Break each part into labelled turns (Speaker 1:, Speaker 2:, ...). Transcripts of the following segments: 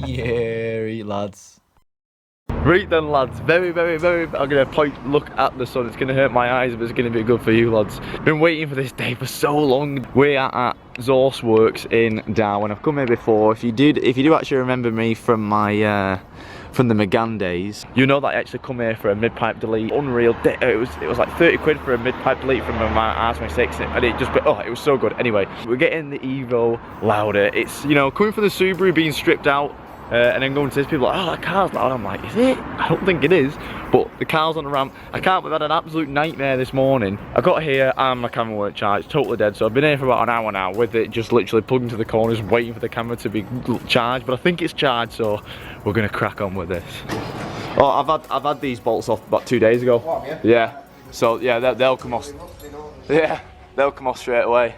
Speaker 1: Yeah, lads. Right then, lads, very, I'm gonna look at the sun. It's gonna hurt my eyes, but it's gonna be good for you, lads. Been waiting for this day for so long. We're at Zaustworx in Darwin. I've come here before. If you do actually remember me from my from the McGann days, you know that I actually come here for a mid-pipe delete. Unreal. It was like 30 quid for a mid-pipe delete from my R26, and it just, oh, it was so good. Anyway, we're getting the Evo louder. It's, you know, coming from the Subaru being stripped out, and then going to this, people like, oh, that car's loud. I'm like, is it? I don't think it is. But the car's on the ramp. I can't believe I had an absolute nightmare this morning. I got here and my camera weren't charged, totally dead. So I've been here for about an hour now with it just literally plugged into the corners, waiting for the camera to be charged. But I think it's charged, so we're gonna crack on with this. Oh, I've had these bolts off about 2 days ago. Oh, yeah. Yeah. So yeah, they'll come off. Yeah, they'll come off straight away.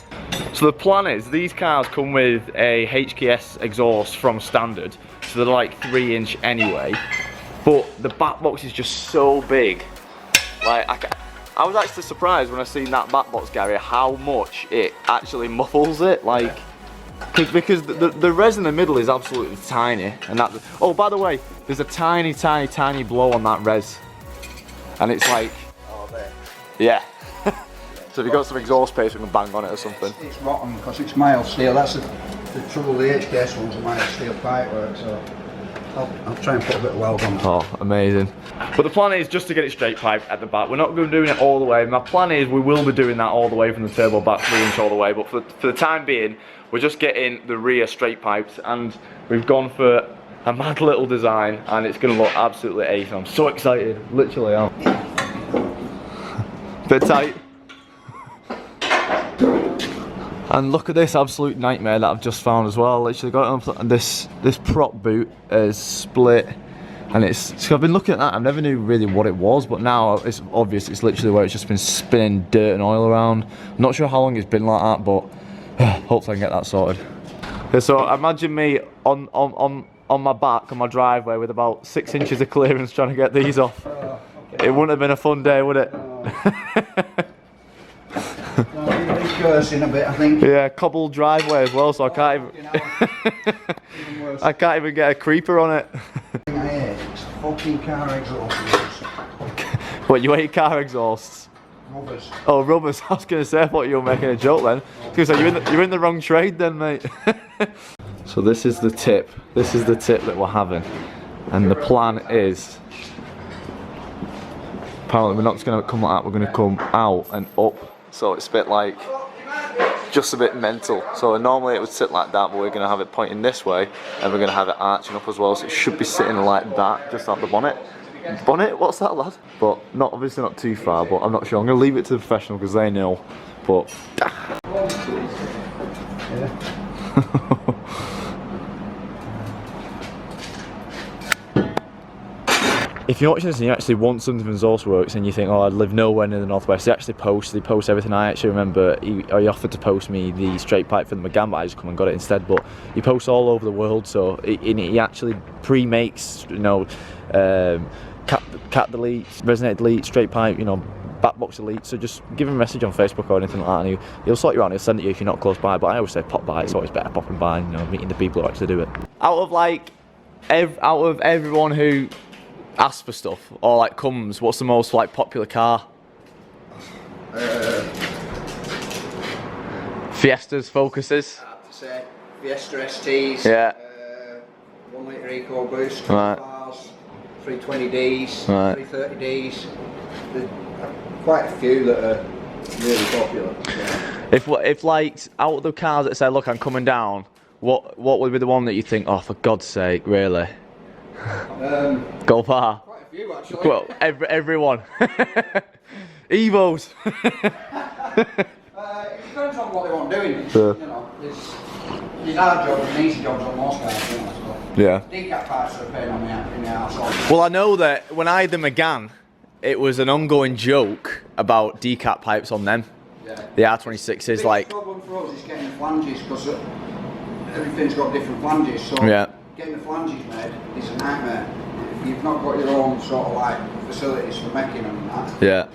Speaker 1: So the plan is, these cars come with a HKS exhaust from standard, so they're like 3-inch anyway, but the back box is just so big. Like, I was actually surprised when I seen that back box, Gary, how much it actually muffles it, like, because the res in the middle is absolutely tiny, and that, oh, by the way, there's a tiny blow on that res, and it's like, oh, there. Yeah. So if you've got some exhaust paste, we can bang on it or something.
Speaker 2: It's rotten because it's mild steel. That's the trouble with the HKS ones, are mild steel pipework. So I'll try and put a bit of weld on that.
Speaker 1: Oh, amazing. But the plan is just to get it straight piped at the back. We're not going to be doing it all the way. My plan is we will be doing that all the way from the turbo back, 3-inch all the way. But for the time being, we're just getting the rear straight piped, and we've gone for a mad little design, and it's going to look absolutely ace. I'm so excited, literally am. Bit tight. And look at this absolute nightmare that I've just found as well. Literally got it on this prop boot is split, and so I've been looking at that. I never knew really what it was, but now it's obvious. It's literally where it's just been spinning dirt and oil around. I'm not sure how long it's been like that, but hopefully I can get that sorted. Okay, so imagine me on my back on my driveway with about 6 inches of clearance trying to get these off. Okay. It wouldn't have been a fun day, would it?
Speaker 2: Cursing a bit, I think.
Speaker 1: Yeah, cobbled driveway as well, so I can't even I can't even get a creeper on it.
Speaker 2: It's fucking car exhausts.
Speaker 1: What, you hate car exhausts?
Speaker 2: Rubbers.
Speaker 1: Oh, rubbers. I was gonna say, I thought you were making a joke then. Because you're in the wrong trade then, mate. So this is the tip. This is the tip that we're having, and the plan is, apparently we're not just gonna come like that. We're gonna come out and up. So it's a bit like, just a bit mental. So normally it would sit like that, but we're going to have it pointing this way, and we're going to have it arching up as well, so it should be sitting like that, just at the bonnet. Bonnet? What's that, lad? But obviously not too far, but I'm not sure. I'm going to leave it to the professional because they know, but... If you're watching this and you actually want something from Zaustworx and you think, oh, I live nowhere near the northwest, they actually post everything. I actually remember he offered to post me the straight pipe for the McGann, but I just come and got it instead. But he posts all over the world, so he actually pre-makes, you know, cat delete, resonate delete, straight pipe, you know, back box delete. So just give him a message on Facebook or anything like that, and he'll sort you out and he'll send it to you if you're not close by. But I always say pop by. It's always better popping by, you know, meeting the people who actually do it. Out of everyone who asks for stuff or like comes, what's the most like popular car? Fiestas, Focuses.
Speaker 2: I have to say Fiesta STs.
Speaker 1: Yeah.
Speaker 2: 1 litre Eco Boost.
Speaker 1: Right.
Speaker 2: Cars, 320Ds.
Speaker 1: Right.
Speaker 2: 330Ds. There's quite a few that are really popular. Yeah.
Speaker 1: If like out of the cars that say, look, I'm coming down, what would be the one that you think, oh, for God's sake, really? Golf R.
Speaker 2: Quite a few actually.
Speaker 1: Well, everyone. Evos.
Speaker 2: It depends on what they want doing. You know, there's hard jobs and easy jobs on most cars, you know, so.
Speaker 1: Yeah.
Speaker 2: Decap parts are a pain on in the arse.
Speaker 1: Well, I know that when I had the McGann, it was an ongoing joke about decap pipes on them.
Speaker 2: Yeah.
Speaker 1: The R26s, like.
Speaker 2: The problem for us is getting the flanges, because everything's got different flanges. So
Speaker 1: yeah.
Speaker 2: Getting the flanges made is a nightmare. If you've not got your own sort of like facilities for making them and that.
Speaker 1: Yeah.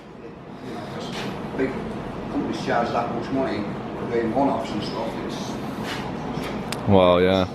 Speaker 2: You know, because big companies charge that much money for being one-offs and stuff. It's.
Speaker 1: Well, yeah.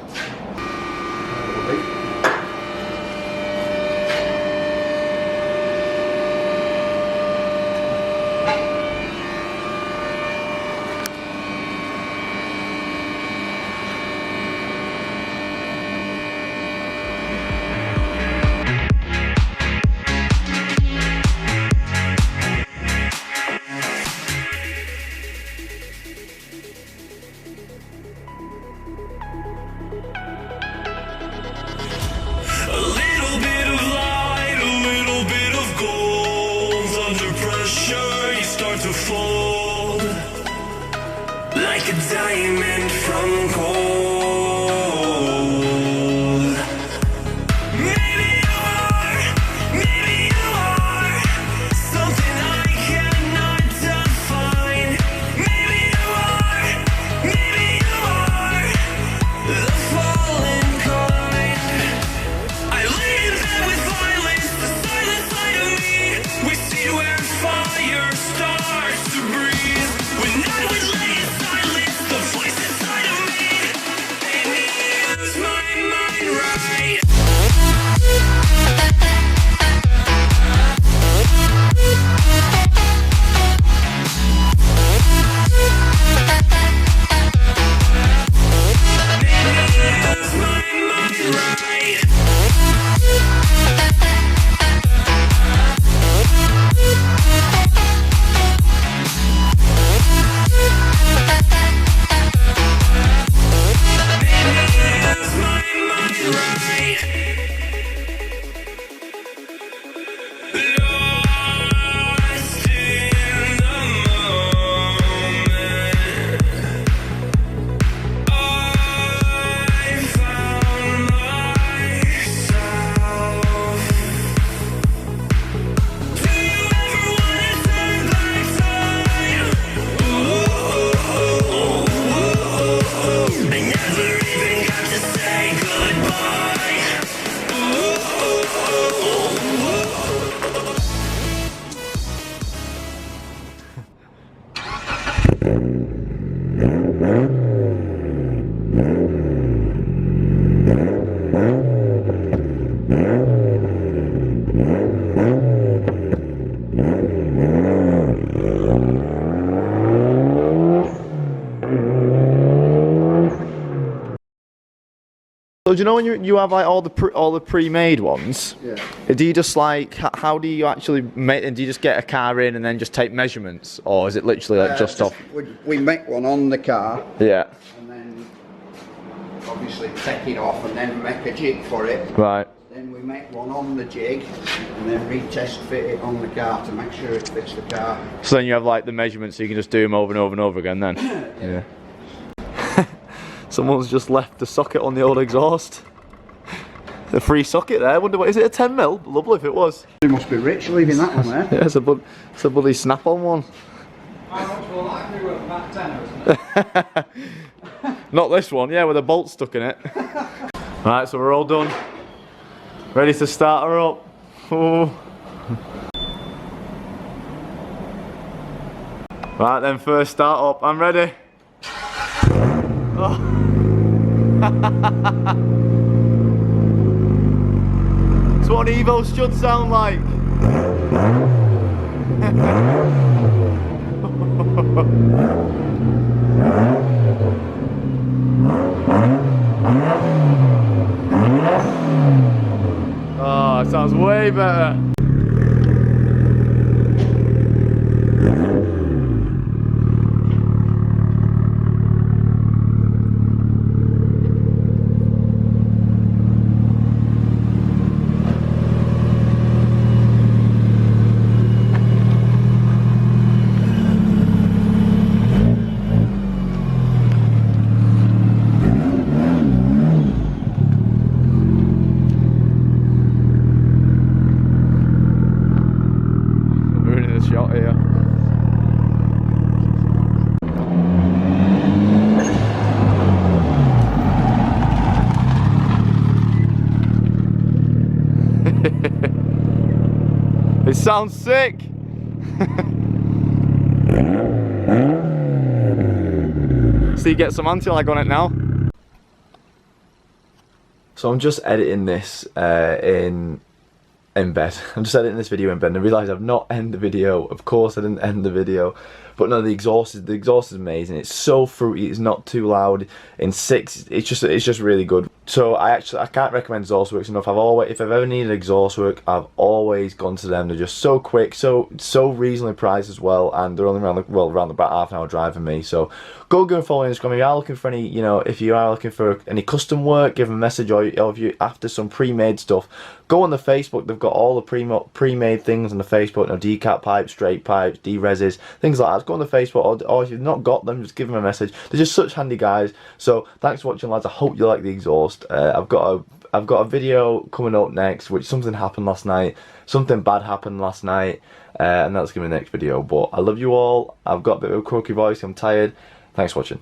Speaker 1: So do you know when you have like all the pre-made ones?
Speaker 2: Yeah.
Speaker 1: Do you just like how do you actually make? And do you just get a car in and then just take measurements, or is it literally like just off?
Speaker 2: We make one on the car.
Speaker 1: Yeah.
Speaker 2: And then obviously take it off and then make a jig for it.
Speaker 1: Right.
Speaker 2: Then we make one on the jig and then retest fit it on the car to make sure it fits the car.
Speaker 1: So then you have like the measurements, so you can just do them over and over and over again. Then. Yeah. Someone's just left the socket on the old exhaust. The free socket there. I wonder what is it? A 10mm? Lovely if it was.
Speaker 2: You must be rich leaving that one there.
Speaker 1: Yeah, it's a bloody snap-on one.
Speaker 2: How much will that be worth? About 10, isn't it?
Speaker 1: Not this one. Yeah, with a bolt stuck in it. Right, so we're all done. Ready to start her up. Oh. Right then, first start up. I'm ready. Oh. That's what an Evo should sound like. Oh, it sounds way better. Shot here. It sounds sick. So you get some anti-lag on it now. So I'm just editing this in bed. I'm just editing this video in bed and I realise I've not ended the video. Of course I didn't end the video. But no, the exhaust is amazing. It's so fruity, it's not too loud. In 6, it's just really good. So I can't recommend Zaustworx enough. If I've ever needed exhaust work, I've always gone to them. They're just so quick, so reasonably priced as well, and they're only around about half an hour drive from me. So go and follow Instagram. If you are looking for any, if you are looking for any custom work, give them a message, or if you're after some pre-made stuff, go on the Facebook. They've got all the pre-made things on the Facebook. Decap pipes, straight pipes, D-reses, things like that. Go on the Facebook, or if you've not got them, just give them a message. They're just such handy guys. So thanks for watching, lads. I hope you like the exhaust. I've got a video coming up next, which something happened last night. Something bad happened last night, and that's gonna be the next video. But I love you all. I've got a bit of a croaky voice. I'm tired. Thanks for watching.